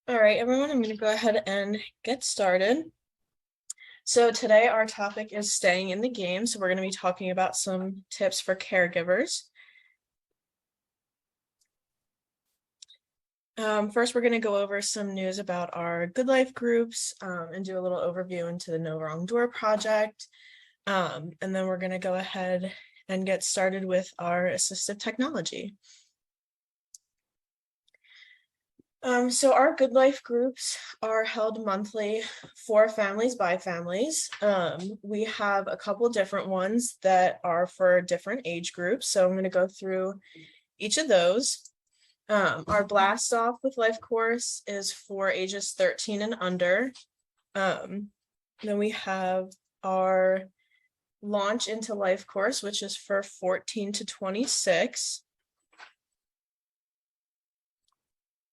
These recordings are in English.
All right, everyone, I'm going to go ahead and get started. So today our topic is staying in the game. So we're going to be talking about some tips for caregivers. First, we're going to go over some news about our Good Life groups and do a little overview into the No Wrong Door project. And then we're going to go ahead and get started with our assistive technology. So our Good Life groups are held monthly for families by families. We have a couple different ones that are for different age groups. So I'm going to go through each of those. Our Blast Off with Life course is for ages 13 and under. Then we have our Launch into Life course, which is for 14 to 26.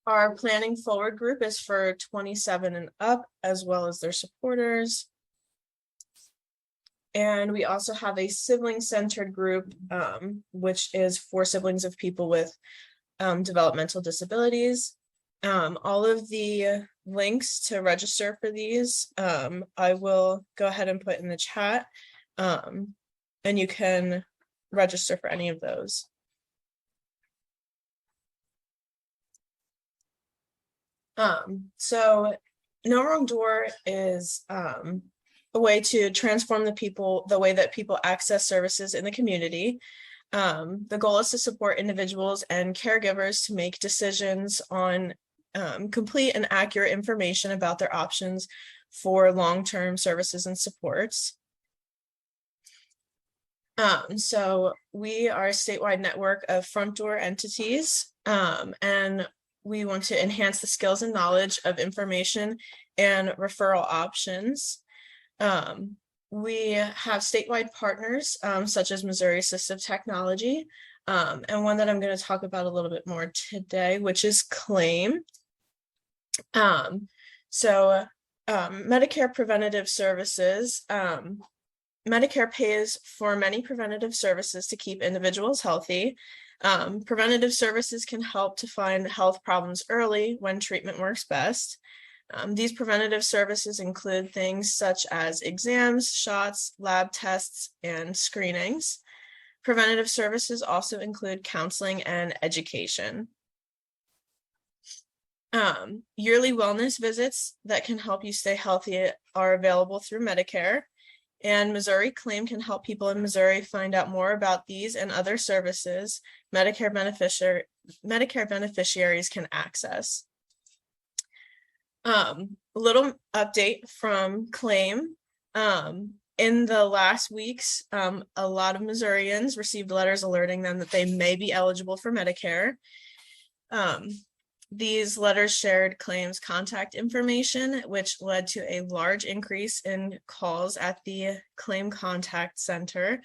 Our Planning Forward group is for 27 and up, as well as their supporters. And we also have a sibling-centered group, which is for siblings of people with developmental disabilities. All of the links to register for these, I will go ahead and put in the chat, and you can register for any of those. So No Wrong Door is a way to transform the way that people access services in the community. The goal is to support individuals and caregivers to make decisions on complete and accurate information about their options for long-term services and supports. So we are a statewide network of front door entities, and we want to enhance the skills and knowledge of information and referral options. We have statewide partners, such as Missouri Assistive Technology, and one that I'm going to talk about a little bit more today, which is CLAIM. Medicare Preventative Services. Medicare pays for many preventative services to keep individuals healthy. Preventative services can help to find health problems early when treatment works best. These preventative services include things such as exams, shots, lab tests, and screenings. Preventative services also include counseling and education. Yearly wellness visits that can help you stay healthy are available through Medicare. And Missouri Claim can help people in Missouri find out more about these and other services Medicare beneficiaries can access. Little update from Claim. In the last weeks, a lot of Missourians received letters alerting them that they may be eligible for Medicare. These letters shared Claim's contact information, which led to a large increase in calls at the Claim Contact Center.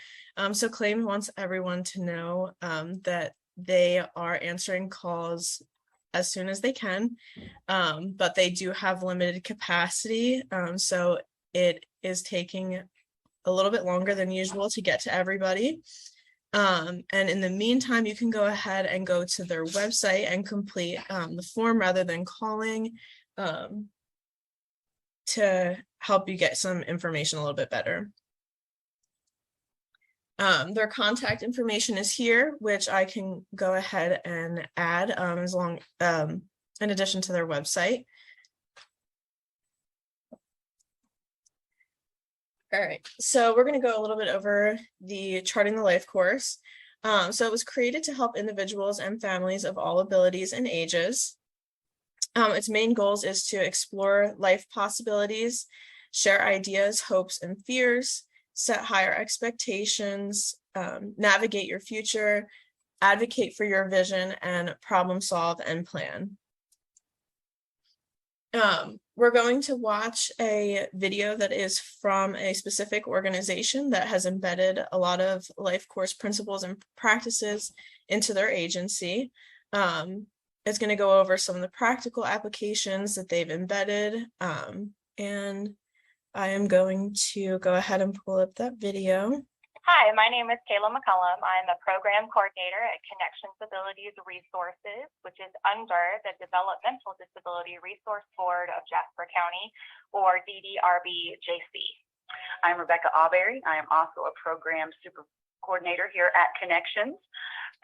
So Claim wants everyone to know that they are answering calls as soon as they can, but they do have limited capacity. So it is taking a little bit longer than usual to get to everybody. And in the meantime, you can go ahead and go to their website and complete the form rather than calling to help you get some information a little bit better. Their contact information is here, which I can go ahead and add in addition to their website. All right, so we're going to go a little bit over the Charting the Life course. So it was created to help individuals and families of all abilities and ages. Its main goals is to explore life possibilities, share ideas, hopes, and fears, set higher expectations, navigate your future, advocate for your vision, and problem solve and plan. We're going to watch a video that is from a specific organization that has embedded a lot of life course principles and practices into their agency. It's going to go over some of the practical applications that they've embedded, and I am going to go ahead and pull up that video. Hi, my name is Kayla McCullum. I'm a program coordinator at Connections Abilities Resources, which is under the Developmental Disability Resource Board of Jasper County, or DDRB-JC. I'm Rebecca Auberry. I am also a program super coordinator here at Connections.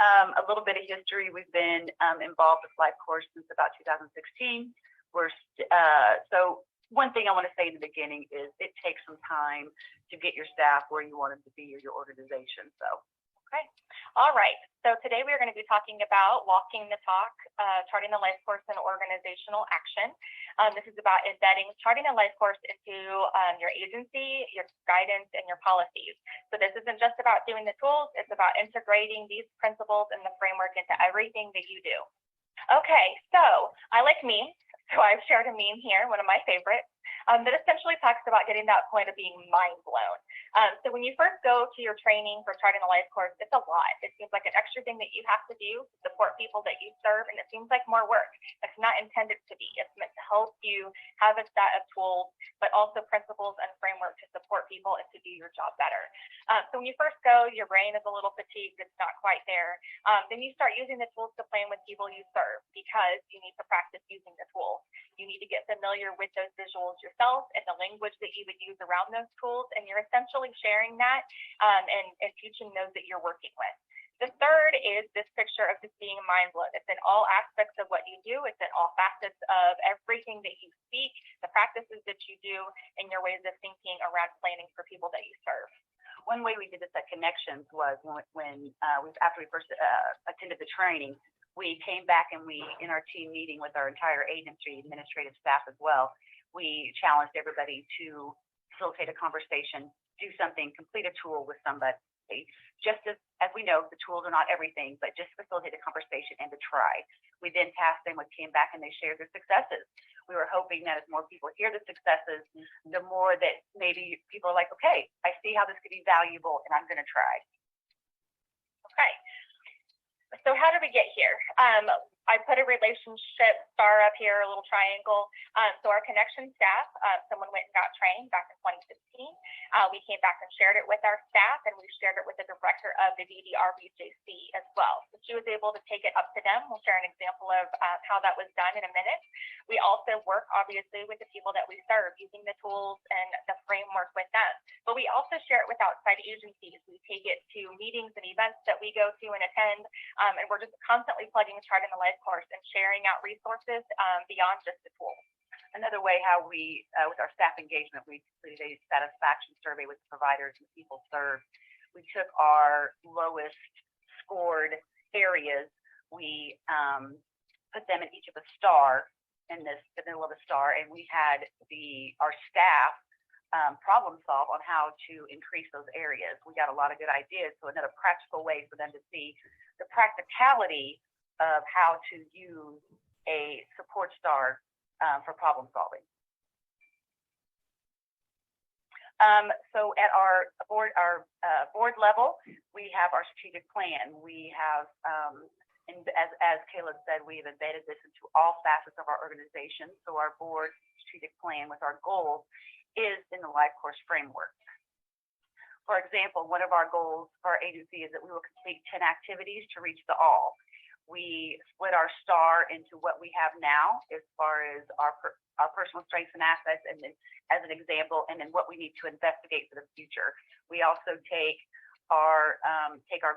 A little bit of history. We've been involved with Life Course since about 2016. So one thing I want to say in the beginning is it takes some time to get your staff where you want them to be or your organization. So, okay. All right. So today we're going to be talking about walking the talk, charting the life course and organizational action. This is about embedding charting a life course into your agency, your guidance, and your policies. So this isn't just about doing the tools, it's about integrating these principles and the framework into everything that you do. Okay, so I like memes. So I've shared a meme here, one of my favorites, that essentially talks about getting that point of being mind blown. So when you first go to your training for charting a life course, it's a lot. It seems like an extra thing that you have to do to support people that you serve, and it seems like more work. It's not intended to be. It's meant to help you have a set of tools, but also principles and framework to support people and to do your job better. So when you first go, your brain is a little fatigued. It's not quite there. Then you start using the tools to plan with people you serve because you need to practice using the tools. You need to get familiar with those visuals yourself and the language that you would use around those tools, and you're essentially sharing that and teaching those that you're working with. The third is this picture of just being mind blown. It's in all aspects of what you do. It's in all facets of everything that you speak, the practices that you do, and your ways of thinking around planning for people that you serve. One way we did this at Connections was after we first attended the training, we came back and in our team meeting with our entire agency, administrative staff as well, we challenged everybody to facilitate a conversation, do something, complete a tool with somebody. Just as we know, the tools are not everything, but just facilitate a conversation and to try. We then tasked them what came back and they shared their successes. We were hoping that as more people hear the successes, the more that maybe people are like, okay, I see how this could be valuable and I'm going to try. Okay. So how did we get here? I put a relationship star up here, a little triangle. So our connection staff, someone went and got trained back in 2015. We came back and shared it with our staff, and we shared it with the director of the DDRBJC as well. So she was able to take it up to them. We'll share an example of how that was done in a minute. We also work, obviously, with the people that we serve, using the tools and the framework with them. But we also share it with outside agencies. We take it to meetings and events that we go to and attend, and we're just constantly plugging the chart in the life course and sharing out resources beyond just the tools. Another way how we, with our staff engagement, we completed a satisfaction survey with the providers and people served. We took our lowest scored areas, we put them in each of a star, in the middle of a star, and we had our staff problem solve on how to increase those areas. We got a lot of good ideas, so another practical way for them to see the practicality of how to use a support star for problem solving. So at our board level, we have our strategic plan. We have, as Caleb said, we've embedded this into all facets of our organization. So our board strategic plan with our goals is in the life course framework. For example, one of our goals for our agency is that we will complete 10 activities to reach the all. We split our star into what we have now as far as our personal strengths and assets, and then as an example, and then what we need to investigate for the future. We also take our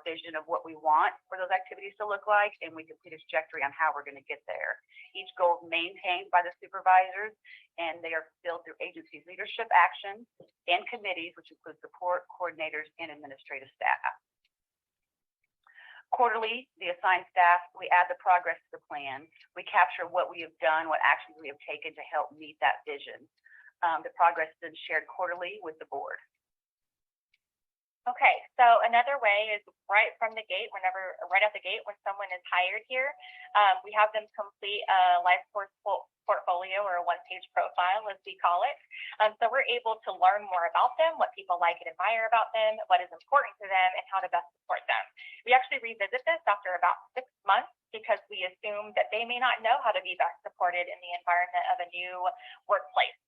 vision of what we want for those activities to look like, and we complete a trajectory on how we're going to get there. Each goal is maintained by the supervisors, and they are filled through agency leadership actions and committees, which include support, coordinators, and administrative staff. Quarterly, the assigned staff, we add the progress to the plan. We capture what we have done, what actions we have taken to help meet that vision. The progress is then shared quarterly with the board. Okay, so another way is right from the gate, right out the gate when someone is hired here, we have them complete a life course portfolio, or a one-page profile, as we call it. So we're able to learn more about them, what people like and admire about them, what is important to them, and how to best support them. We actually revisit this after about 6 months because we assume that they may not know how to be best supported in the environment of a new workplace.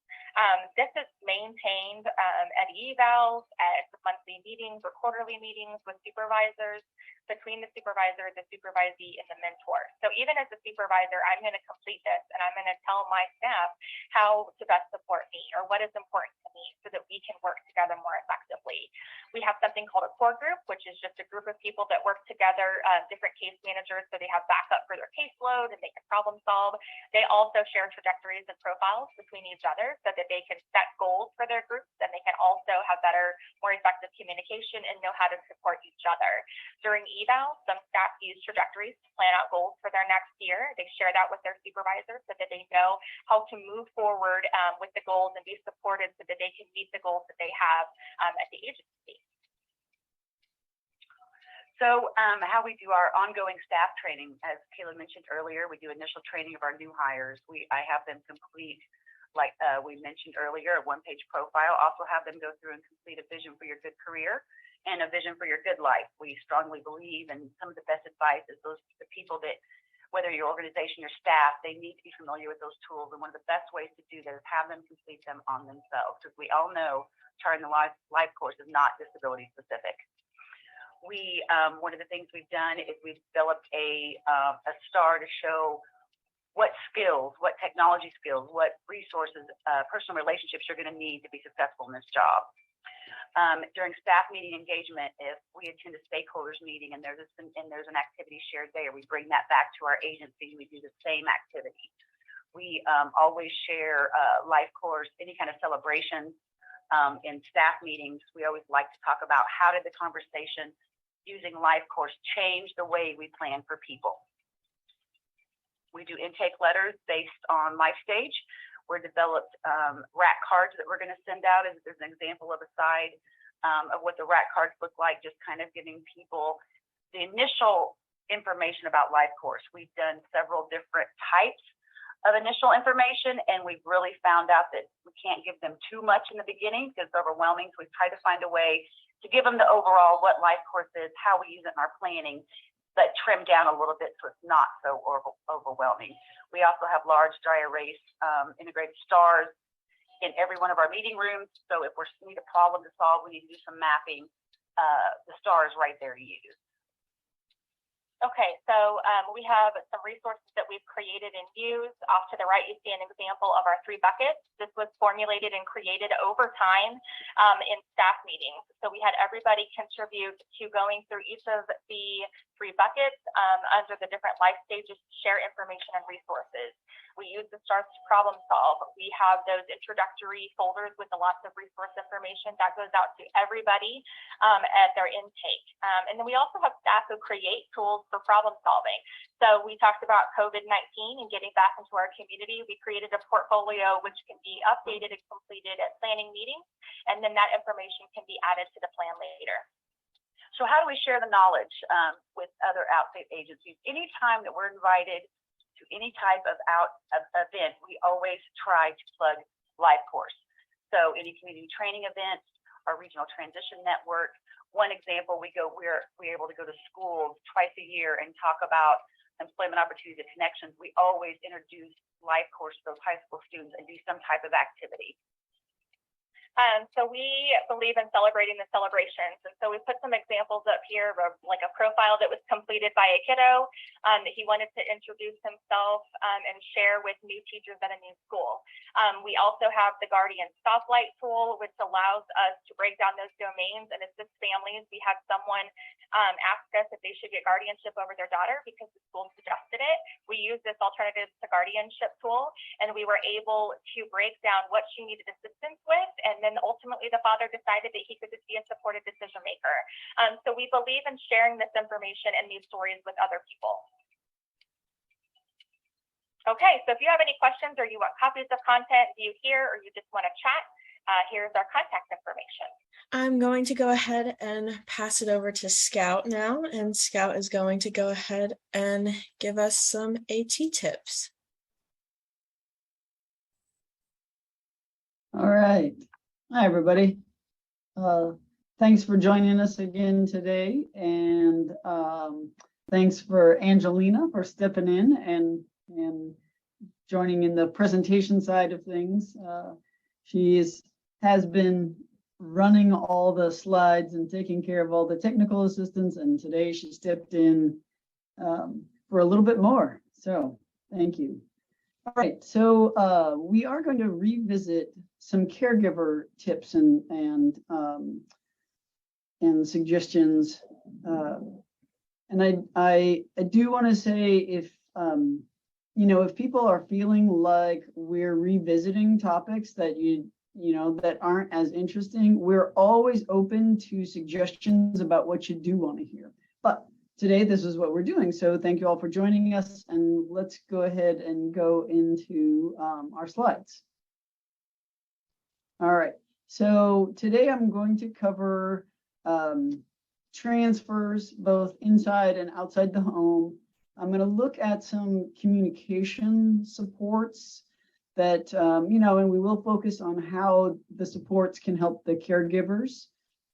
This is maintained at evals, at monthly meetings or quarterly meetings with supervisors, between the supervisor, the supervisee, and the mentor. So even as a supervisor, I'm going to complete this and I'm going to tell my staff how to best support me or what is important to me so that we can work together more effectively. We have something called a core group, which is just a group of people that work together, different case managers, so they have backup for their caseload and they can problem solve. They also share trajectories and profiles between each other so that they can set goals for their groups, and they can also have better, more effective communication and know how to support each other. During eval, some staff use trajectories to plan out goals for their next year. They share that with their supervisors so that they know how to move forward with the goals and be supported so that they can meet the goals that they have at the agency. So how we do our ongoing staff training, as Kayla mentioned earlier, we do initial training of our new hires. I have them complete, like we mentioned earlier, a one-page profile. Also have them go through and complete a vision for your good career and a vision for your good life. We strongly believe, and some of the best advice is the people that, whether your organization, your staff, they need to be familiar with those tools. And one of the best ways to do that is have them complete them on themselves, because we all know Charting the Life course is not disability specific. One of the things we've done is we've developed a star to show what skills, what technology skills, what resources, personal relationships you're going to need to be successful in this job. During staff meeting engagement, if we attend a stakeholders meeting and there's an activity shared there, we bring that back to our agency. We do the same activity. We always share life course, any kind of celebrations in staff meetings. We always like to talk about how did the conversation using life course change the way we plan for people. We do intake letters based on life stage. We're developed RAC cards that we're going to send out. There's an example of a side of what the RAC cards look like, just kind of giving people the initial information about life course. We've done several different types of initial information, and we've really found out that we can't give them too much in the beginning because it's overwhelming. So we've tried to find a way to give them the overall what life course is, how we use it in our planning, but trim down a little bit so it's not so overwhelming. We also have large dry erase integrated stars in every one of our meeting rooms. So if we need a problem to solve, we need to do some mapping, the star is right there to use. Okay, so we have some resources that we've created and used. Off to the right, you see an example of our 3 buckets. This was formulated and created over time in staff meetings. So we had everybody contribute to going through each of the 3 buckets under the different life stages to share information and resources. We use the stars to problem solve. We have those introductory folders with lots of resource information that goes out to everybody at their intake. And then we also have staff who create tools for problem solving. So we talked about COVID-19 and getting back into our community. We created a portfolio which can be updated and completed at planning meetings, and then that information can be added to the plan later. So how do we share the knowledge with other outside agencies? Anytime that we're invited to any type of event, we always try to plug life course. So any community training events, our regional transition network. One example, we're able to go to schools twice a year and talk about employment opportunities and connections. We always introduce life course to those high school students and do some type of activity. So we believe in celebrating the celebrations. And so we put some examples up here of like a profile that was completed by a kiddo that he wanted to introduce himself and share with new teachers at a new school. We also have the Guardian Stoplight tool, which allows us to break down those domains and assist families. We had someone ask us if they should get guardianship over their daughter because the school suggested it. We used this alternative to guardianship tool, and we were able to break down what she needed assistance with, and then ultimately the father decided that he could just be a supported decision maker. So we believe in sharing this information and these stories with other people. Okay, so if you have any questions or you want copies of content viewed here, or you just want to chat, here's our contact information. I'm going to go ahead and pass it over to Scout now, and Scout is going to go ahead and give us some AT tips. All right. Hi, everybody. Thanks for joining us again today. And thanks for Angelina for stepping in and joining in the presentation side of things. has been running all the slides and taking care of all the technical assistance, and today she stepped in for a little bit more. So thank you. All right, so we are going to revisit some caregiver tips and suggestions. And I do want to say, if if people are feeling like we're revisiting topics that that aren't as interesting, we're always open to suggestions about what you do want to hear. But today, this is what we're doing. So thank you all for joining us, and let's go ahead and go into our slides. All right, so today I'm going to cover transfers both inside and outside the home. I'm going to look at some communication supports that, and we will focus on how the supports can help the caregivers.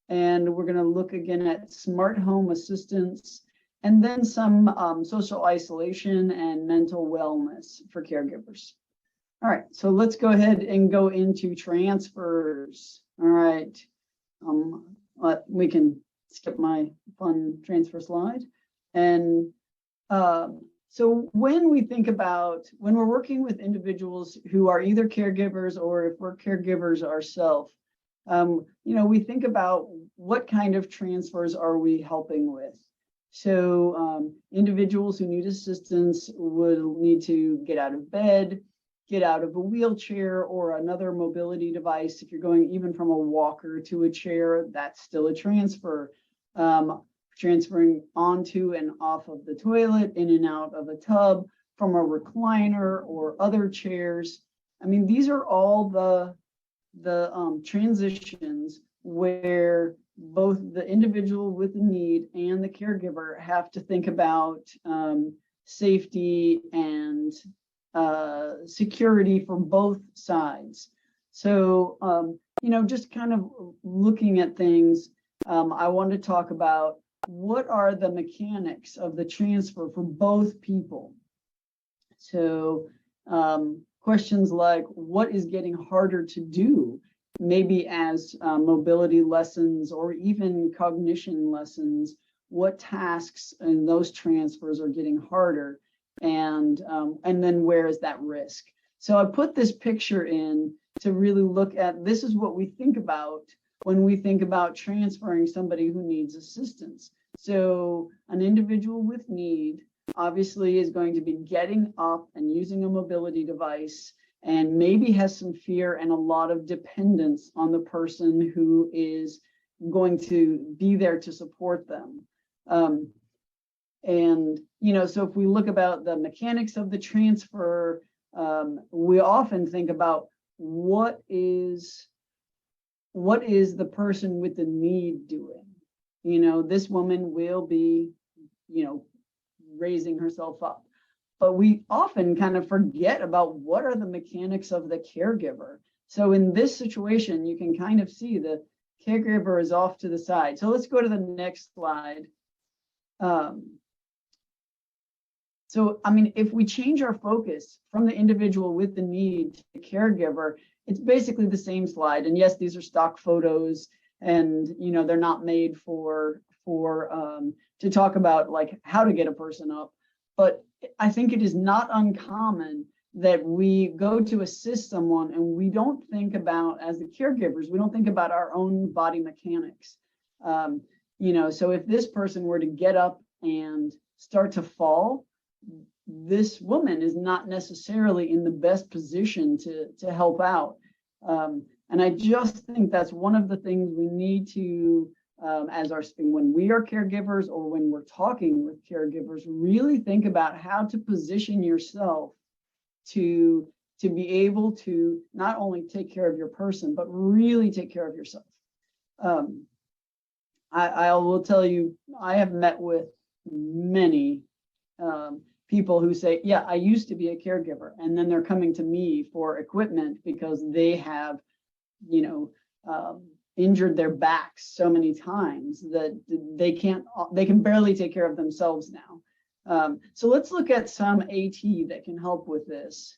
And we're going to look again at smart home assistance, and then some social isolation and mental wellness for caregivers. All right, so let's go ahead and go into transfers. All right, we can skip my fun transfer slide. And so when we're working with individuals who are either caregivers, or if we're caregivers ourselves, we think about what kind of transfers are we helping with. So individuals who need assistance would need to get out of bed, get out of a wheelchair or another mobility device. If you're going even from a walker to a chair, that's still a transfer. Transferring onto and off of the toilet, in and out of a tub, from a recliner or other chairs. I mean, these are all the transitions where both the individual with the need and the caregiver have to think about safety and security for both sides. So, just kind of looking at things, I want to talk about what are the mechanics of the transfer for both people. So questions like, what is getting harder to do, maybe as mobility lessons or even cognition lessons, what tasks in those transfers are getting harder, and then where is that risk? So I put this picture in to really look at, this is what we think about when we think about transferring somebody who needs assistance. So an individual with need obviously is going to be getting up and using a mobility device, and maybe has some fear and a lot of dependence on the person who is going to be there to support them. So if we look about the mechanics of the transfer, we often think about what is the person with the need doing? This woman will be, raising herself up. But we often kind of forget about what are the mechanics of the caregiver. So in this situation, you can kind of see the caregiver is off to the side. So let's go to the next slide. So, if we change our focus from the individual with the need to the caregiver, it's basically the same slide. And yes, these are stock photos, and they're not made for to talk about like how to get a person up. But I think it is not uncommon that we go to assist someone and we don't think about, as the caregivers, we don't think about our own body mechanics. So if this person were to get up and start to fall, this woman is not necessarily in the best position to help out. And I just think that's one of the things we need to, when we are caregivers or when we're talking with caregivers, really think about how to position yourself to be able to not only take care of your person, but really take care of yourself. I will tell you, I have met with many people who say, yeah, I used to be a caregiver, and then they're coming to me for equipment because they have, injured their backs so many times that they can barely take care of themselves now. So let's look at some AT that can help with this.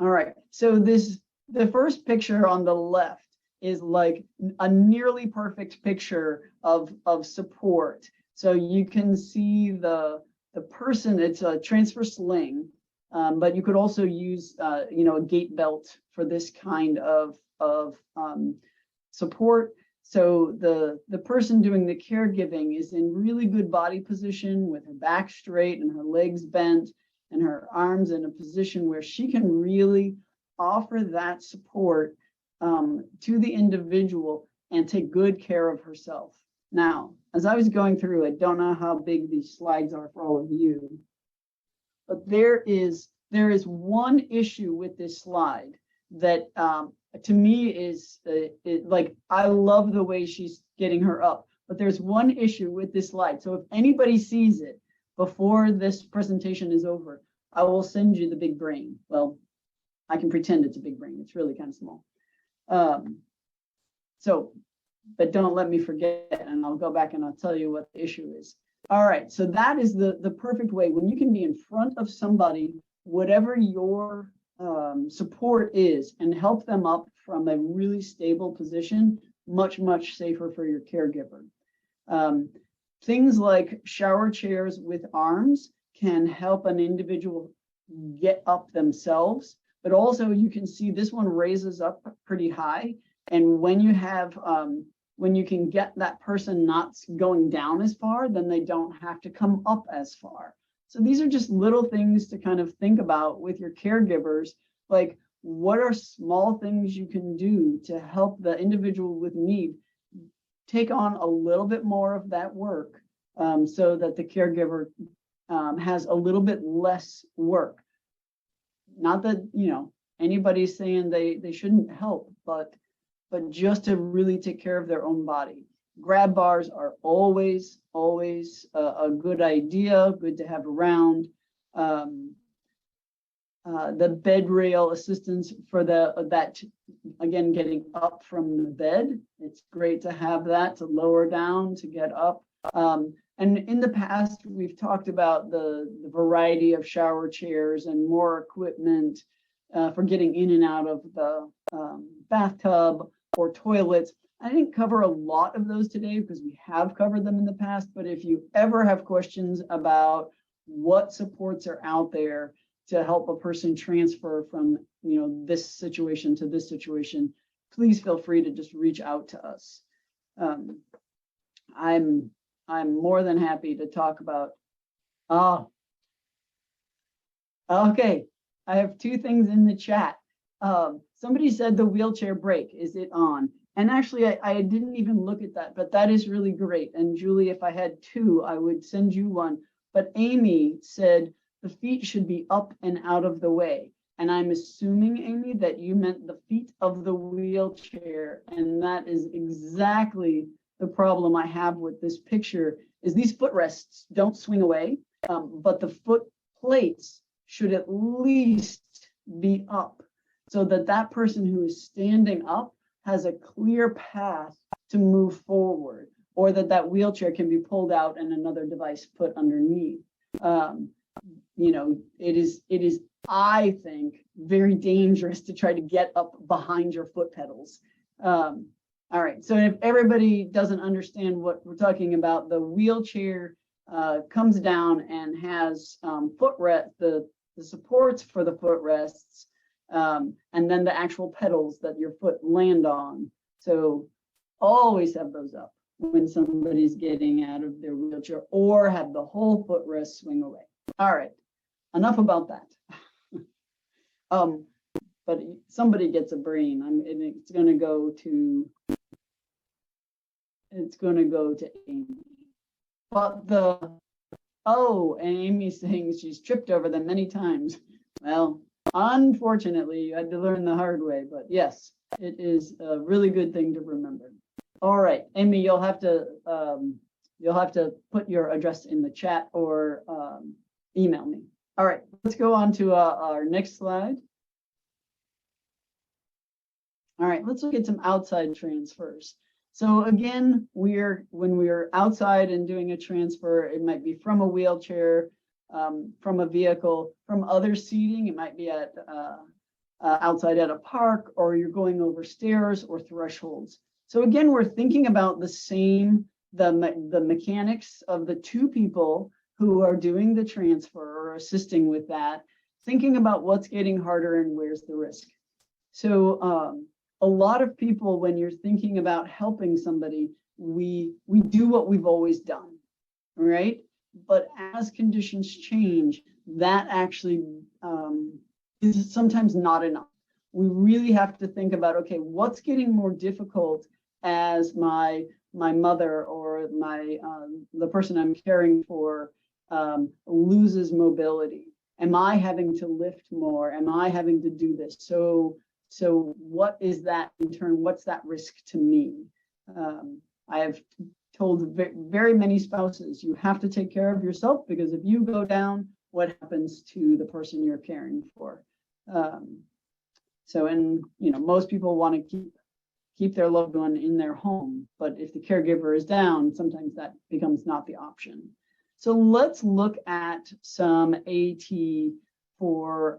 All right, so this the first picture on the left is like a nearly perfect picture of support. So you can see the person, it's a transfer sling, but you could also use a gait belt for this kind of support. So the person doing the caregiving is in really good body position with her back straight and her legs bent and her arms in a position where she can really offer that support to the individual and take good care of herself. Now, as I was going through, I don't know how big these slides are for all of you, but there is one issue with this slide that to me is like, I love the way she's getting her up, but there's one issue with this slide. So if anybody sees it before this presentation is over, I will send you the big brain. Well, I can pretend it's a big brain. It's really kind of small. But don't let me forget, and I'll go back and I'll tell you what the issue is. All right, so that is the perfect way when you can be in front of somebody, whatever your support is, and help them up from a really stable position, much, much safer for your caregiver. Things like shower chairs with arms can help an individual get up themselves, but also you can see this one raises up pretty high. And when you have, when you can get that person not going down as far, then they don't have to come up as far. So these are just little things to kind of think about with your caregivers, like what are small things you can do to help the individual with need take on a little bit more of that work, so that the caregiver has a little bit less work. Not that, anybody's saying they shouldn't help, but just to really take care of their own body. Grab bars are always a good idea, good to have around. The bed rail assistance for that, again, getting up from the bed. It's great to have that to lower down, to get up. And in the past, we've talked about the variety of shower chairs and more equipment for getting in and out of the bathtub or toilets. I didn't cover a lot of those today because we have covered them in the past, but if you ever have questions about what supports are out there to help a person transfer from this situation to this situation, please feel free to just reach out to us. I'm more than happy to talk about. Okay, I have two things in the chat. Somebody said the wheelchair brake, is it on? And actually, I didn't even look at that, but that is really great. And Julie, if I had two, I would send you one. But Amy said the feet should be up and out of the way. And I'm assuming, Amy, that you meant the feet of the wheelchair. And that is exactly the problem I have with this picture, is these footrests don't swing away, but the foot plates should at least be up so that that person who is standing up has a clear path to move forward, or that wheelchair can be pulled out and another device put underneath. It is, I think, very dangerous to try to get up behind your foot pedals. All right, so if everybody doesn't understand what we're talking about, the wheelchair comes down and has footrest, the supports for the footrests, and then the actual pedals that your foot land on. So always have those up when somebody's getting out of their wheelchair, or have the whole footrest swing away. All right, enough about that. But somebody gets a brain. It's going to go to Amy. But and Amy's saying she's tripped over them many times. Well, unfortunately, you had to learn the hard way, but yes, it is a really good thing to remember. All right, Amy, you'll have to put your address in the chat or email me. All right, let's go on to our next slide. All right, let's look at some outside transfers. So again, when we're outside and doing a transfer, it might be from a wheelchair, from a vehicle, from other seating. It might be at outside at a park, or you're going over stairs or thresholds. So again, we're thinking about the same, the mechanics of the two people who are doing the transfer or assisting with that, thinking about what's getting harder and where's the risk. So a lot of people, when you're thinking about helping somebody, we do what we've always done, right? But as conditions change, that actually is sometimes not enough. We really have to think about, okay, what's getting more difficult as my mother or the person I'm caring for loses mobility? Am I having to lift more? Am I having to do this? So what is that in turn? What's that risk to me? I have told very many spouses, you have to take care of yourself, because if you go down, what happens to the person you're caring for? And most people want to keep their loved one in their home, but if the caregiver is down, sometimes that becomes not the option. So let's look at some AT for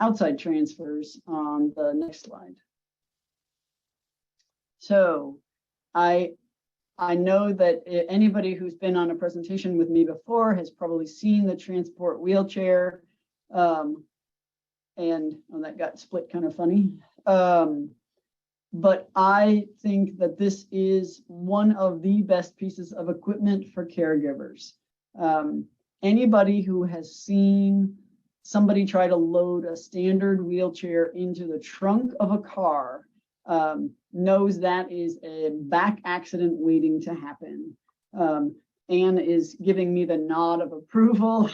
outside transfers on the next slide. So I know that anybody who's been on a presentation with me before has probably seen the transport wheelchair. That got split kind of funny. But I think that this is one of the best pieces of equipment for caregivers. Anybody who has seen somebody try to load a standard wheelchair into the trunk of a car knows that is a back accident waiting to happen. Anne is giving me the nod of approval.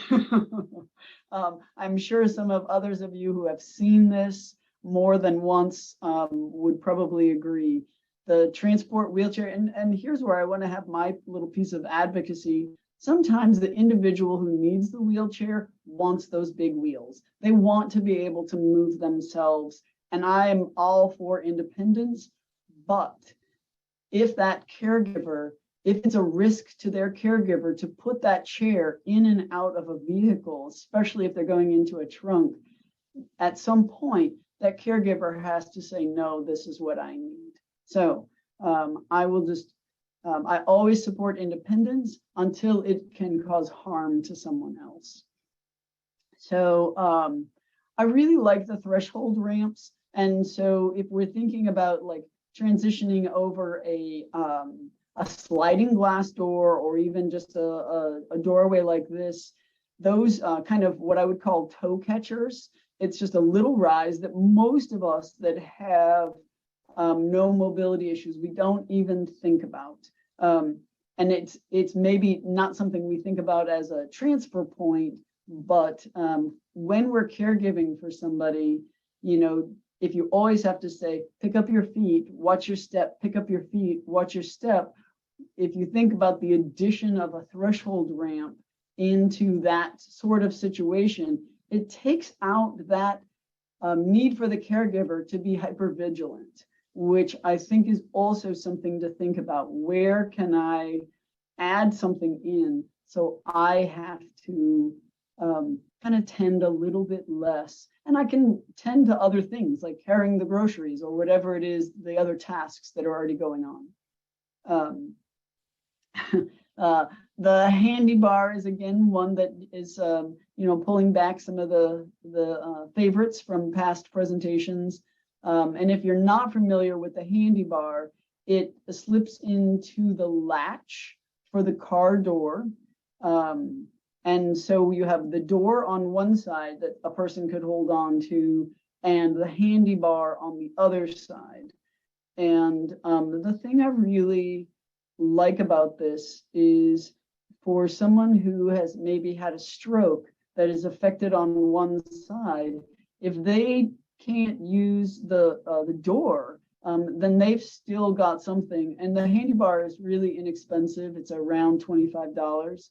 I'm sure some of others of you who have seen this more than once would probably agree. The transport wheelchair, and here's where I want to have my little piece of advocacy. Sometimes the individual who needs the wheelchair wants those big wheels. They want to be able to move themselves. And I am all for independence, but if that caregiver, if it's a risk to their caregiver to put that chair in and out of a vehicle, especially if they're going into a trunk, at some point, that caregiver has to say, no, this is what I need. So I always support independence until it can cause harm to someone else. So I really like the threshold ramps. And so if we're thinking about like transitioning over a sliding glass door, or even just a doorway like this, those kind of what I would call toe catchers. It's just a little rise that most of us that have no mobility issues, we don't even think about. And it's maybe not something we think about as a transfer point, but when we're caregiving for somebody, if you always have to say, pick up your feet, watch your step, pick up your feet, watch your step. If you think about the addition of a threshold ramp into that sort of situation, it takes out that need for the caregiver to be hypervigilant, which I think is also something to think about. Where can I add something in so I have to kind of tend a little bit less, and I can tend to other things like carrying the groceries or whatever it is, the other tasks that are already going on. The handy bar is again one that is pulling back some of the favorites from past presentations. And if you're not familiar with the handy bar, it slips into the latch for the car door. And so you have the door on one side that a person could hold on to, and the handy bar on the other side. And the thing I really like about this is for someone who has maybe had a stroke that is affected on one side, if they can't use the door, then they've still got something. And the handy bar is really inexpensive. It's around $25.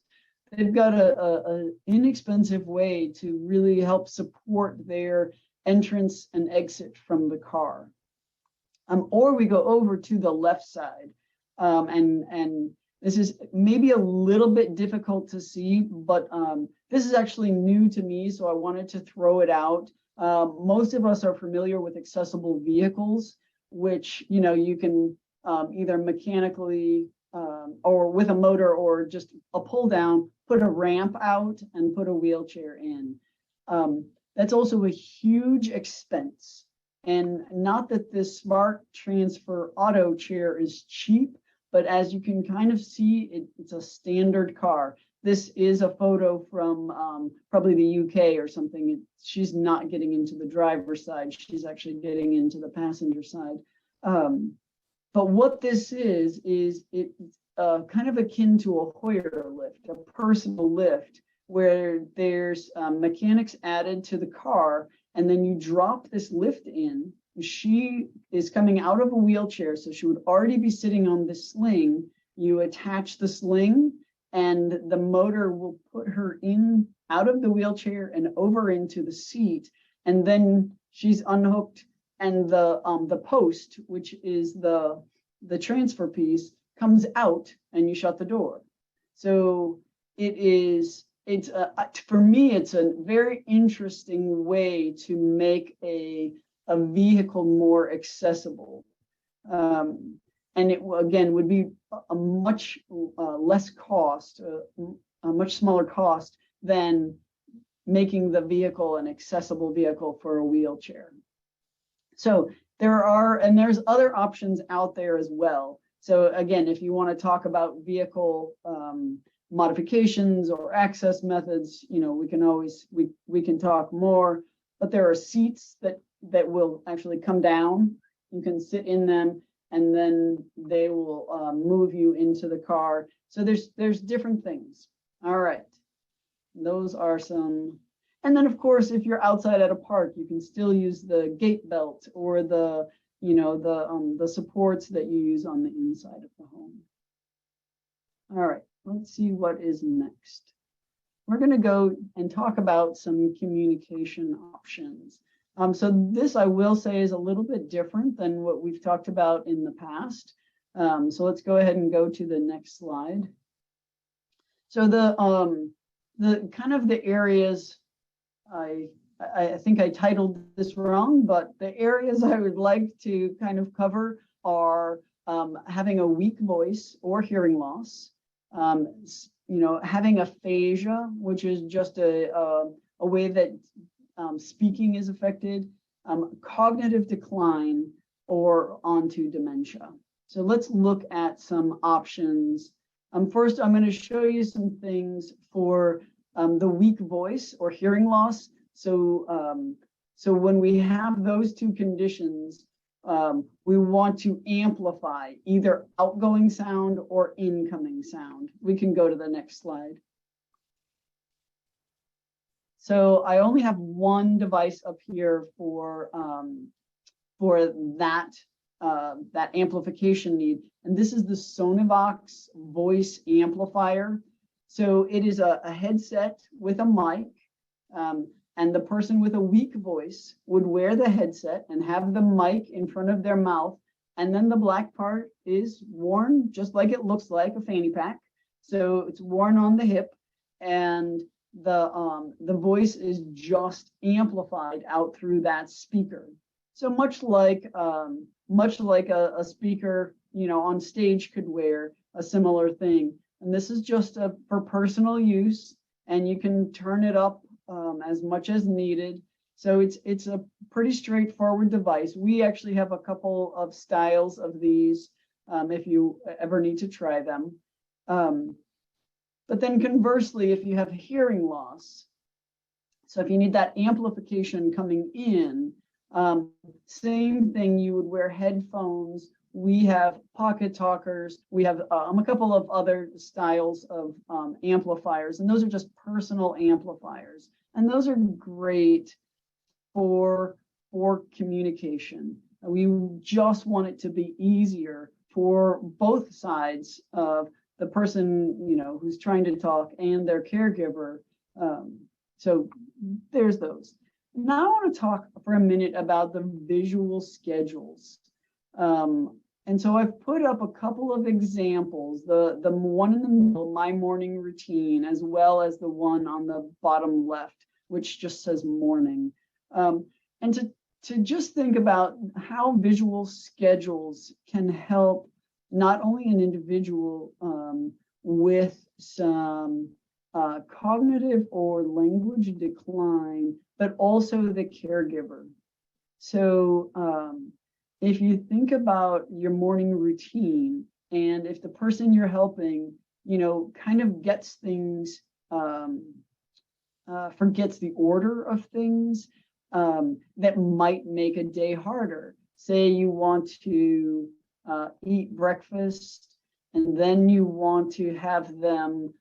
They've got a inexpensive way to really help support their entrance and exit from the car. Or we go over to the left side. And this is maybe a little bit difficult to see, but this is actually new to me, so I wanted to throw it out. Most of us are familiar with accessible vehicles, which, you can either mechanically or with a motor or just a pull down, put a ramp out and put a wheelchair in. That's also a huge expense. And not that this Smart Transfer Auto chair is cheap, but as you can kind of see, it's a standard car. This is a photo from probably the UK or something. She's not getting into the driver's side. She's actually getting into the passenger side. But what this is it's kind of akin to a Hoyer lift, a personal lift, where there's mechanics added to the car, and then you drop this lift in. She is coming out of a wheelchair, so she would already be sitting on the sling. You attach the sling, and the motor will put her in out of the wheelchair and over into the seat, and then she's unhooked, and the post, which is the transfer piece, comes out, and you shut the door. So it's for me, it's a very interesting way to make a vehicle more accessible. And it again would be a much less cost, a much smaller cost than making the vehicle an accessible vehicle for a wheelchair. So there's other options out there as well. So again, if you want to talk about vehicle modifications or access methods, we can always we can talk more. But there are seats that will actually come down. You can sit in them, and then they will move you into the car. So there's different things. All right, those are some. And then of course, if you're outside at a park, you can still use the gate belt or the supports that you use on the inside of the home. All right, let's see what is next. We're going to go and talk about some communication options. So this, I will say, is a little bit different than what we've talked about in the past. So let's go ahead and go to the next slide. So the kind of the areas, I think I titled this wrong, but the areas I would like to kind of cover are having a weak voice or hearing loss, having aphasia, which is just a way that speaking is affected, cognitive decline, or onto dementia. So let's look at some options. First, I'm going to show you some things for the weak voice or hearing loss. So when we have those two conditions, we want to amplify either outgoing sound or incoming sound. We can go to the next slide. So I only have one device up here for that amplification need, and this is the Sony voice amplifier. So it is a headset with a mic, and the person with a weak voice would wear the headset and have the mic in front of their mouth, and then the black part is worn just like it looks like a fanny pack. So it's worn on the hip, and the voice is just amplified out through that speaker. So much like a speaker, on stage could wear a similar thing. And this is just for personal use, and you can turn it up as much as needed. So it's a pretty straightforward device. We actually have a couple of styles of these if you ever need to try them. But then conversely, if you have hearing loss, so if you need that amplification coming in, same thing, you would wear headphones. We have pocket talkers. We have a couple of other styles of amplifiers, and those are just personal amplifiers. And those are great for communication. We just want it to be easier for both sides of the person, who's trying to talk and their caregiver. So there's those. Now I want to talk for a minute about the visual schedules. And so I've put up a couple of examples, the one in the middle, my morning routine, as well as the one on the bottom left, which just says morning. And to just think about how visual schedules can help not only an individual with some cognitive or language decline, but also the caregiver. So if you think about your morning routine, and if the person you're helping, kind of gets things, forgets the order of things, that might make a day harder. Say you want to eat breakfast, and then you want to have them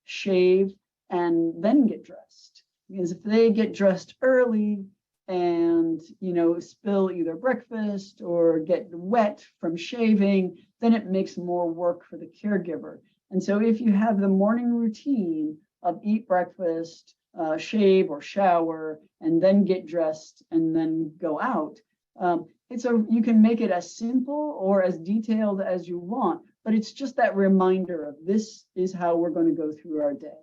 shave and then get dressed. Because if they get dressed early and spill either breakfast or get wet from shaving, then it makes more work for the caregiver. And so if you have the morning routine of eat breakfast, shave or shower, and then get dressed and then go out, you can make it as simple or as detailed as you want, but it's just that reminder of this is how we're going to go through our day.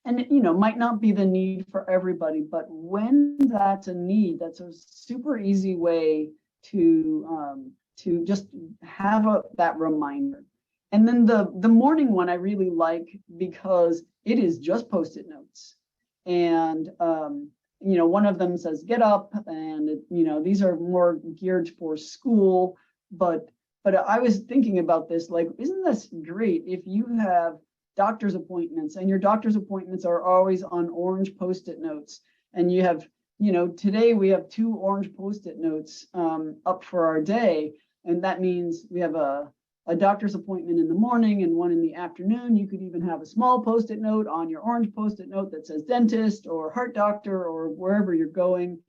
And it, might not be the need for everybody, but when that's a need, that's a super easy way to just have that reminder. And then the morning one I really like because it is just Post-it notes. And one of them says get up, and these are more geared for school, but I was thinking about this, like, isn't this great if you have doctor's appointments and your doctor's appointments are always on orange Post-it notes, and you have, today we have 2 orange Post-it notes up for our day, and that means we have a doctor's appointment in the morning and one in the afternoon. You could even have a small Post-it note on your orange Post-it note that says dentist or heart doctor or wherever you're going.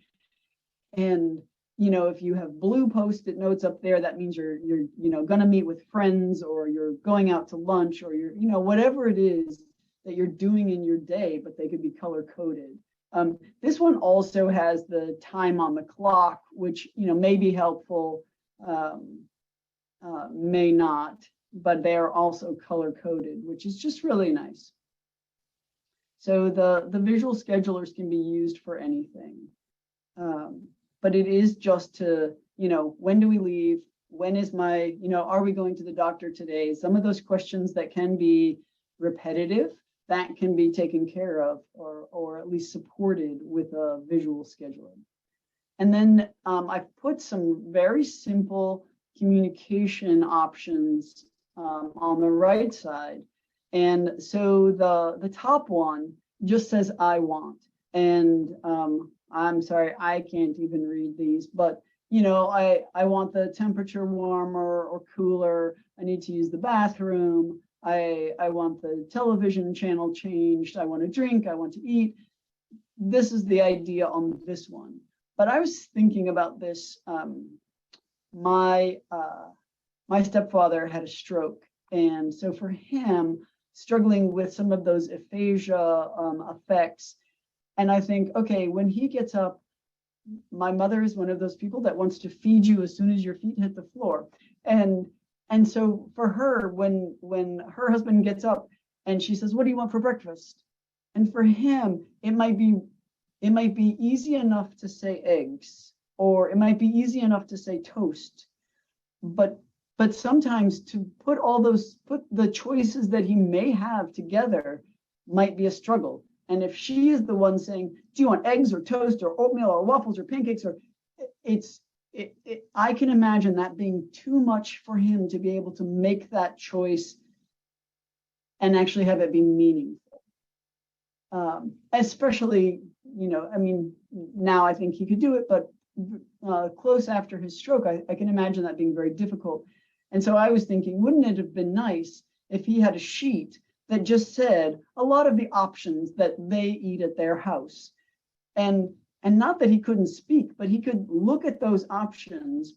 And if you have blue Post-it notes up there, that means you're going to meet with friends, or you're going out to lunch, or you're whatever it is that you're doing in your day, but they could be color coded. This one also has the time on the clock, which may be helpful, may not, but they are also color coded, which is just really nice. So the visual schedulers can be used for anything. But it is just to, when do we leave? When is are we going to the doctor today? Some of those questions that can be repetitive, that can be taken care of, or at least supported with a visual scheduler. And then I've put some very simple communication options on the right side. And so the top one just says I want. And I'm sorry, I can't even read these, but I want the temperature warmer or cooler. I need to use the bathroom. I want the television channel changed. I want to drink. I want to eat. This is the idea on this one. But I was thinking about this. My stepfather had a stroke, and so for him, struggling with some of those aphasia effects. And I think, okay, when he gets up, my mother is one of those people that wants to feed you as soon as your feet hit the floor. And so for her, when her husband gets up and she says, what do you want for breakfast? And for him, it might be easy enough to say eggs, or it might be easy enough to say toast. But sometimes to put the choices that he may have together might be a struggle. And if she is the one saying, do you want eggs or toast or oatmeal or waffles or pancakes, or I can imagine that being too much for him to be able to make that choice and actually have it be meaningful. Especially, now I think he could do it, but close after his stroke, I can imagine that being very difficult. And so I was thinking, wouldn't it have been nice if he had a sheet that just said a lot of the options that they eat at their house? And not that he couldn't speak, but he could look at those options,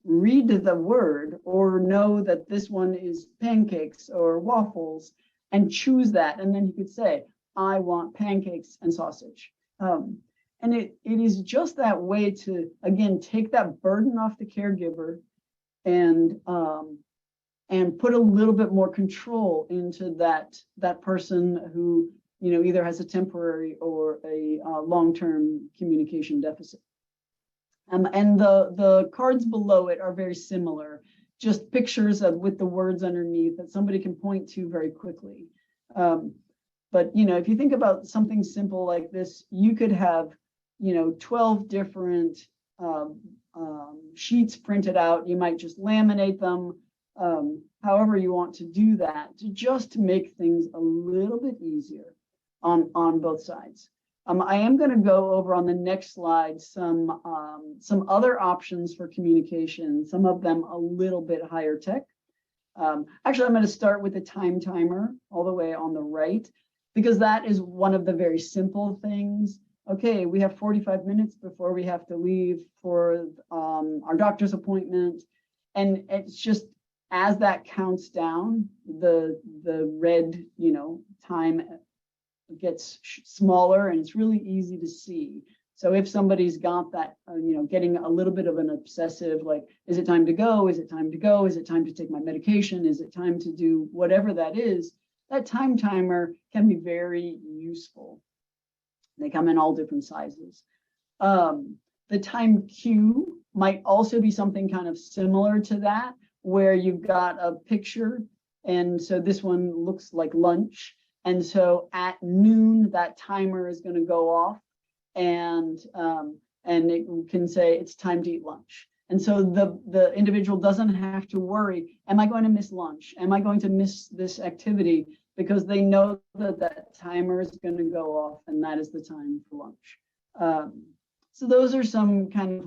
read the word, or know that this one is pancakes or waffles, and choose that. And then he could say, I want pancakes and sausage. And it is just that way to, again, take that burden off the caregiver and put a little bit more control into that person who either has a temporary or a long-term communication deficit. And the cards below it are very similar, just pictures with the words underneath that somebody can point to very quickly. But if you think about something simple like this, you could have 12 different sheets printed out. You might just laminate them, however you want to do that, to just make things a little bit easier on both sides. I am going to go over on the next slide some other options for communication, some of them a little bit higher tech. Actually, I'm going to start with the time timer all the way on the right, because that is one of the very simple things. Okay, we have 45 minutes before we have to leave for our doctor's appointment. And it's just, as that counts down, the red, time gets smaller, and it's really easy to see. So if somebody's got that, getting a little bit of an obsessive, like, is it time to go? Is it time to go? Is it time to take my medication? Is it time to do whatever that is? That time timer can be very useful. They come in all different sizes. The time cue might also be something kind of similar to that, where you've got a picture. And so this one looks like lunch. And so at noon, that timer is going to go off, and it can say it's time to eat lunch. And so the individual doesn't have to worry, am I going to miss lunch? Am I going to miss this activity? Because they know that that timer is going to go off, and that is the time for lunch. So those are some kind of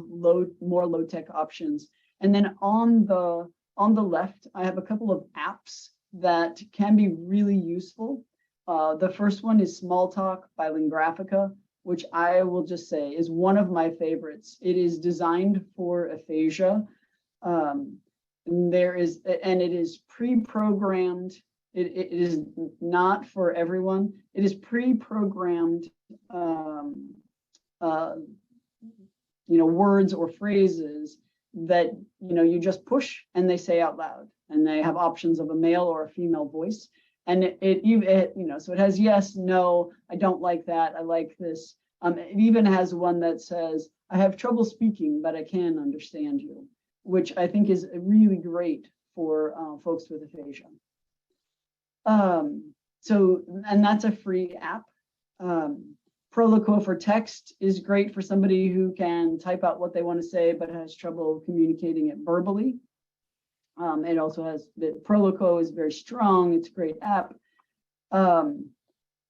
more low-tech options. And then on the left, I have a couple of apps that can be really useful. The first one is Smalltalk by Lingraphica, which I will just say is one of my favorites. It is designed for aphasia. And it is pre-programmed. It is not for everyone. It is pre-programmed, words or phrases that, you just push and they say out loud, and they have options of a male or a female voice. And so it has yes, no, I don't like that, I like this. It even has one that says, I have trouble speaking, but I can understand you, which I think is really great for folks with aphasia. And that's a free app. Proloquo for text is great for somebody who can type out what they want to say, but has trouble communicating it verbally. It also has, the Proloquo is very strong. It's a great app. And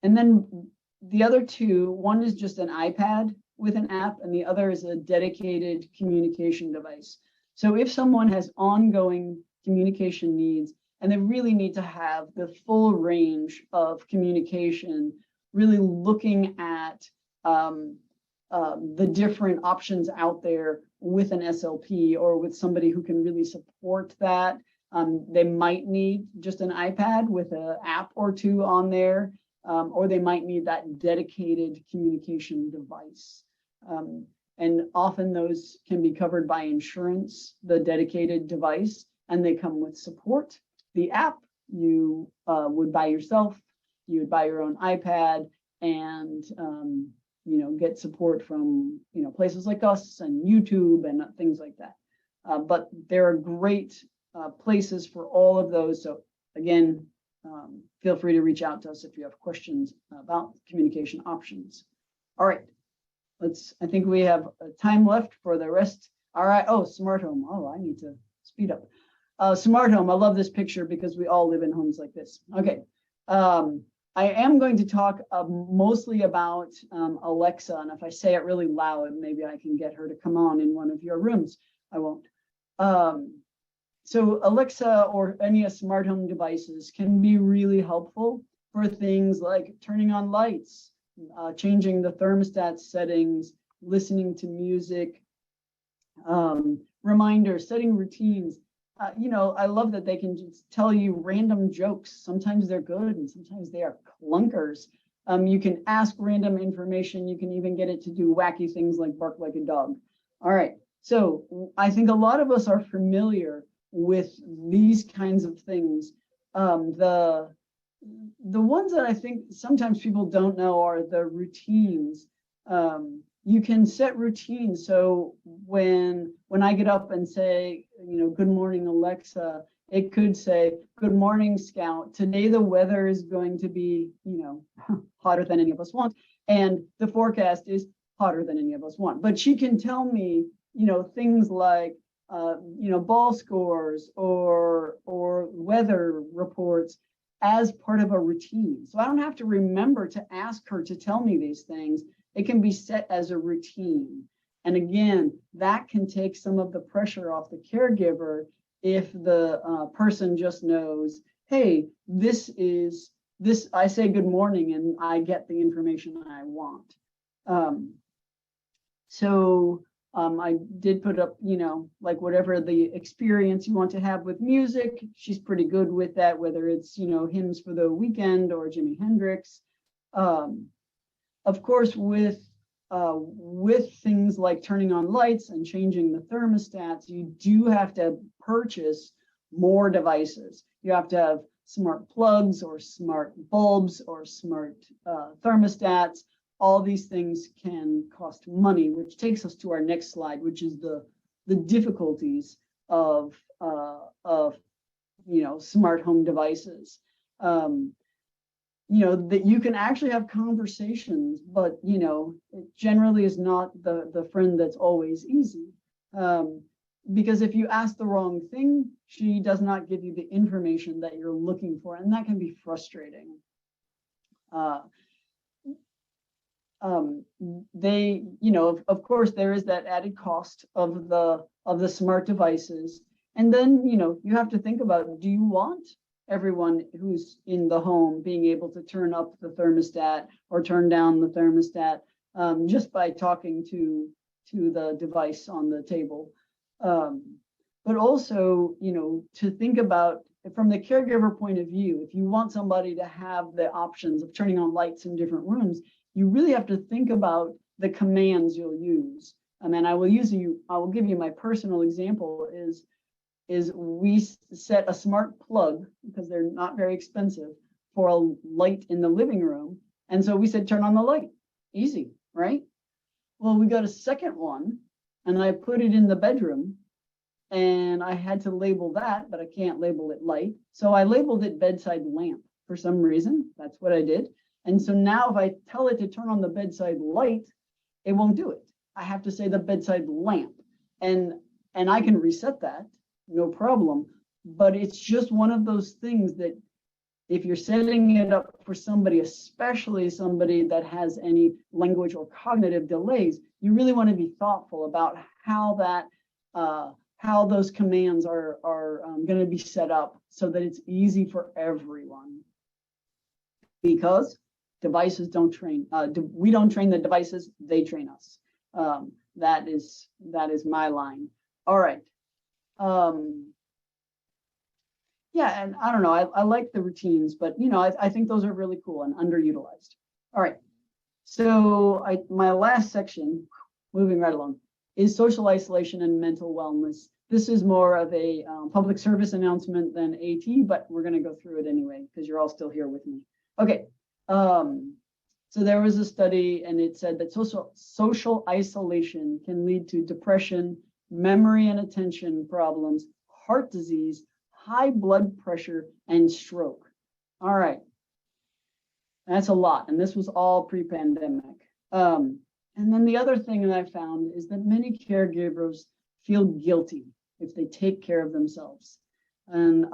then the other two, one is just an iPad with an app, and the other is a dedicated communication device. So if someone has ongoing communication needs, and they really need to have the full range of communication, really looking at the different options out there with an SLP or with somebody who can really support that. They might need just an iPad with an app or two on there, or they might need that dedicated communication device. And often those can be covered by insurance, the dedicated device, and they come with support. The app you would buy yourself, you would buy your own iPad, and get support from places like us and YouTube and things like that. But there are great places for all of those. So again, feel free to reach out to us if you have questions about communication options. All right, I think we have time left for the rest. All right. Oh, smart home. Oh, I need to speed up. Smart home. I love this picture because we all live in homes like this. Okay. I am going to talk mostly about Alexa, and if I say it really loud, maybe I can get her to come on in one of your rooms. I won't. So Alexa or any smart home devices can be really helpful for things like turning on lights, changing the thermostat settings, listening to music, reminders, setting routines. I love that they can just tell you random jokes. Sometimes they're good and sometimes they are clunkers. You can ask random information. You can even get it to do wacky things like bark like a dog. All right. So I think a lot of us are familiar with these kinds of things. The the ones that I think sometimes people don't know are the routines. You can set routines. So when I get up and say, good morning, Alexa, it could say, good morning, Scout. Today the weather is going to be, hotter than any of us want. And the forecast is hotter than any of us want. But she can tell me, things like, ball scores or weather reports as part of a routine. So I don't have to remember to ask her to tell me these things. It can be set as a routine. And again, that can take some of the pressure off the caregiver if the person just knows, hey, I say good morning and I get the information I want. I did put up, like whatever the experience you want to have with music. She's pretty good with that, whether it's, hymns for the weekend or Jimi Hendrix. Of course, with things like turning on lights and changing the thermostats, you do have to purchase more devices. You have to have smart plugs or smart bulbs or smart thermostats. All these things can cost money, which takes us to our next slide, which is the difficulties of smart home devices. That you can actually have conversations, but it generally is not the friend that's always easy. Because if you ask the wrong thing, she does not give you the information that you're looking for, and that can be frustrating. Of course, there is that added cost of the smart devices. And then, you have to think about, do you want everyone who's in the home being able to turn up the thermostat or turn down the thermostat just by talking to the device on the table? But also, to think about from the caregiver point of view, if you want somebody to have the options of turning on lights in different rooms, you really have to think about the commands you'll use. And I will give you my personal example is we set a smart plug, because they're not very expensive, for a light in the living room. And so we said, turn on the light. Easy, right? Well, we got a second one and I put it in the bedroom, and I had to label that, but I can't label it light. So I labeled it bedside lamp for some reason. That's what I did. And so now if I tell it to turn on the bedside light, it won't do it. I have to say the bedside lamp, and I can reset that, no problem. But it's just one of those things that if you're setting it up for somebody, especially somebody that has any language or cognitive delays, you really want to be thoughtful about how those commands are going to be set up so that it's easy for everyone. Because devices don't train. We don't train the devices; they train us. That is my line. All right. Yeah, and I don't know. I like the routines, but I think those are really cool and underutilized. All right. So my last section, moving right along, is social isolation and mental wellness. This is more of a public service announcement than AT, but we're going to go through it anyway because you're all still here with me. Okay. So there was a study, and it said that social isolation can lead to depression, memory and attention problems, heart disease, high blood pressure, and stroke. All right. That's a lot. And this was all pre-pandemic. And then the other thing that I found is that many caregivers feel guilty if they take care of themselves. And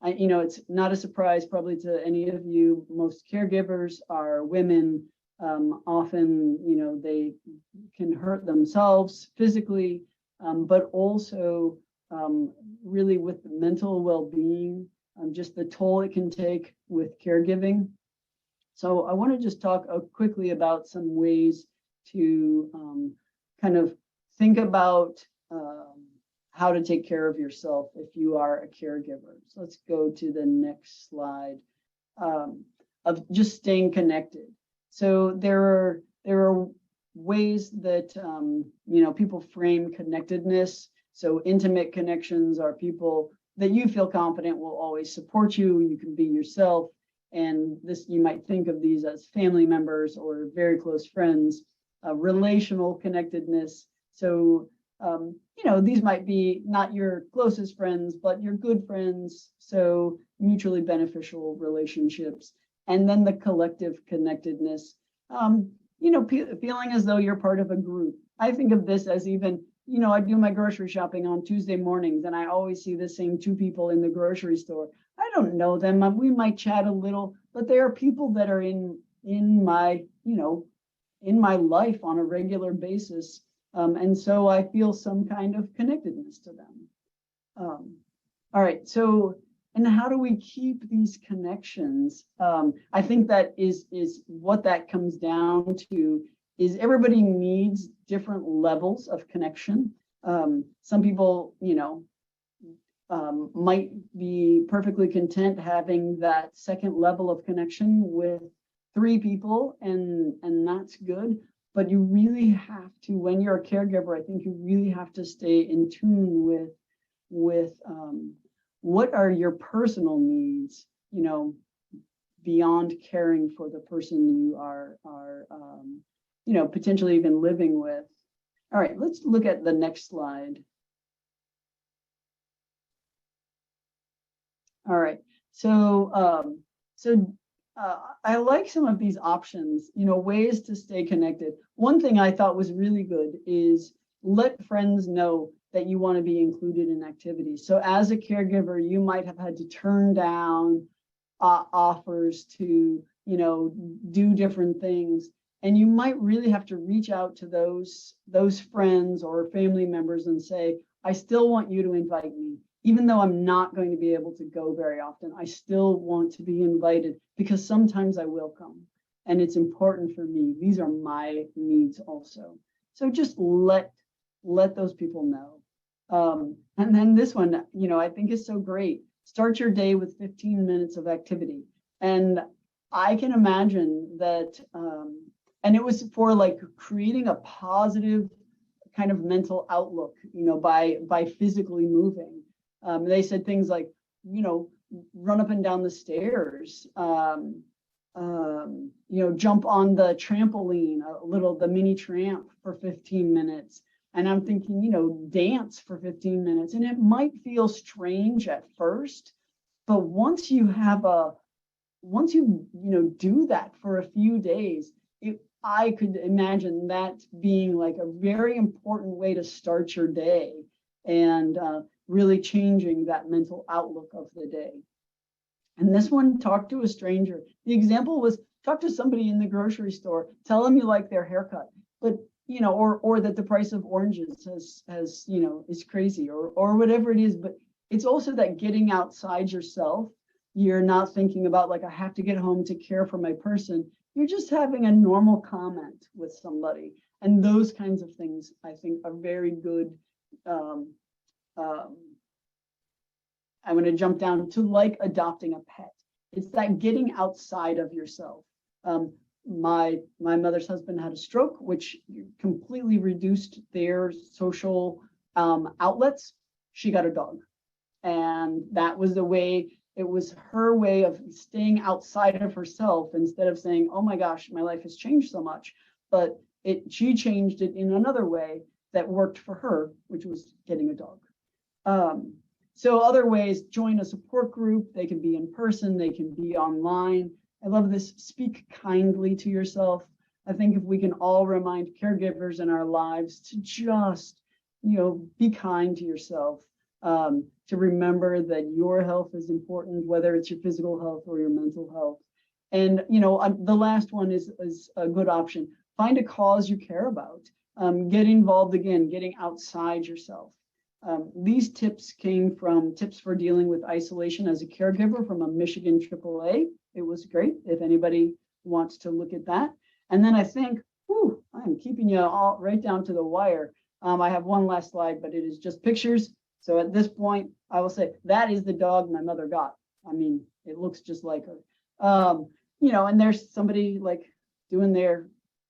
it's not a surprise probably to any of you. Most caregivers are women. Often, they can hurt themselves physically, but also really with the mental well-being, just the toll it can take with caregiving. So I want to just talk quickly about some ways to kind of think about how to take care of yourself if you are a caregiver. So let's go to the next slide of just staying connected. So there are ways that people frame connectedness. So intimate connections are people that you feel confident will always support you. You can be yourself. And this, you might think of these as family members or very close friends, relational connectedness. So, these might be not your closest friends, but your good friends. So mutually beneficial relationships. And then the collective connectedness, feeling as though you're part of a group. I think of this as even, I do my grocery shopping on Tuesday mornings, and I always see the same two people in the grocery store. I don't know them. We might chat a little, but they are people that are in my life on a regular basis. And so I feel some kind of connectedness to them. All right. So, and how do we keep these connections? I think that is what that comes down to, is everybody needs different levels of connection. Some people, might be perfectly content having that second level of connection with 3 people, and that's good. But you really have to, when you're a caregiver, I think you really have to stay in tune with what are your personal needs, beyond caring for the person you are potentially even living with. All right, let's look at the next slide. All right, so I like some of these options, ways to stay connected. One thing I thought was really good is let friends know that you want to be included in activities. So as a caregiver, you might have had to turn down offers to, do different things. And you might really have to reach out to those friends or family members and say, I still want you to invite me. Even though I'm not going to be able to go very often, I still want to be invited, because sometimes I will come and it's important for me. These are my needs also. So just let those people know. And then this one, I think is so great. Start your day with 15 minutes of activity. And I can imagine that, and it was for like creating a positive kind of mental outlook, by physically moving. They said things like, run up and down the stairs, jump on the trampoline, the mini tramp for 15 minutes. And I'm thinking, dance for 15 minutes. And it might feel strange at first, but once you do that for a few days, I could imagine that being like a very important way to start your day, and really changing that mental outlook of the day. And this one, talk to a stranger. The example was talk to somebody in the grocery store, tell them you like their haircut, but or that the price of oranges has is crazy, or whatever it is. But it's also that getting outside yourself. You're not thinking about like, I have to get home to care for my person. You're just having a normal comment with somebody. And those kinds of things, I think, are very good. I'm going to jump down to like adopting a pet. It's that getting outside of yourself. My mother's husband had a stroke, which completely reduced their social outlets. She got a dog. And that was the way, it was her way of staying outside of herself, instead of saying, oh my gosh, my life has changed so much. But she changed it in another way that worked for her, which was getting a dog. So other ways, join a support group. They can be in person, they can be online. I love this, speak kindly to yourself. I think if we can all remind caregivers in our lives to just, be kind to yourself, to remember that your health is important, whether it's your physical health or your mental health. And, the last one is a good option. Find a cause you care about. Get involved again, getting outside yourself. These tips came from Tips for Dealing with Isolation as a Caregiver from a Michigan AAA. It was great if anybody wants to look at that. And then I think, I'm keeping you all right down to the wire. I have one last slide, but it is just pictures. So at this point, I will say that is the dog my mother got. I mean, it looks just like her. And there's somebody like doing their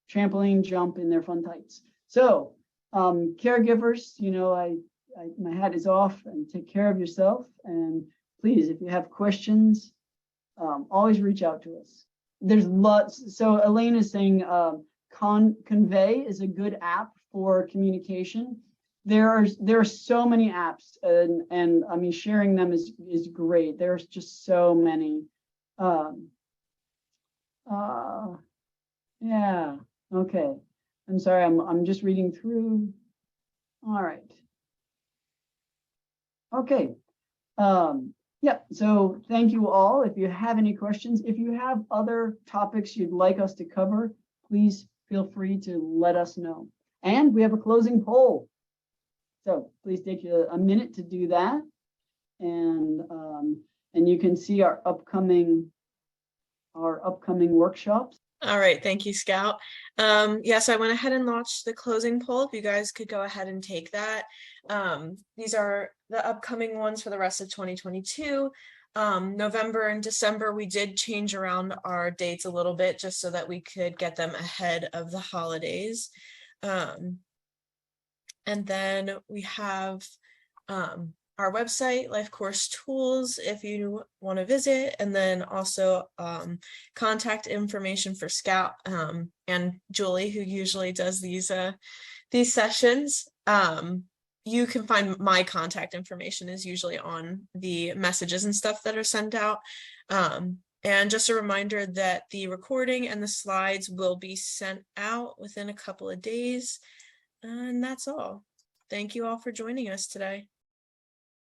trampoline jump in their fun tights. So caregivers, my hat is off, and take care of yourself. And please, if you have questions, always reach out to us. There's lots. So Elaine is saying Convey is a good app for communication. There are so many apps, and I mean, sharing them is great. There's just so many. Yeah. Okay. I'm sorry. I'm just reading through. All right. Okay. Yeah. So thank you all. If you have any questions, if you have other topics you'd like us to cover, please feel free to let us know. And we have a closing poll. So please take a minute to do that. And you can see our upcoming workshops. All right, thank you, Scout. Yes, I went ahead and launched the closing poll. If you guys could go ahead and take that. These are the upcoming ones for the rest of 2022. November and December, we did change around our dates a little bit just so that we could get them ahead of the holidays. And then we have our website, Life Course Tools, if you want to visit, and then also contact information for Scout and Julie, who usually does these sessions. You can find my contact information is usually on the messages and stuff that are sent out. And just a reminder that the recording and the slides will be sent out within a couple of days. And that's all. Thank you all for joining us today.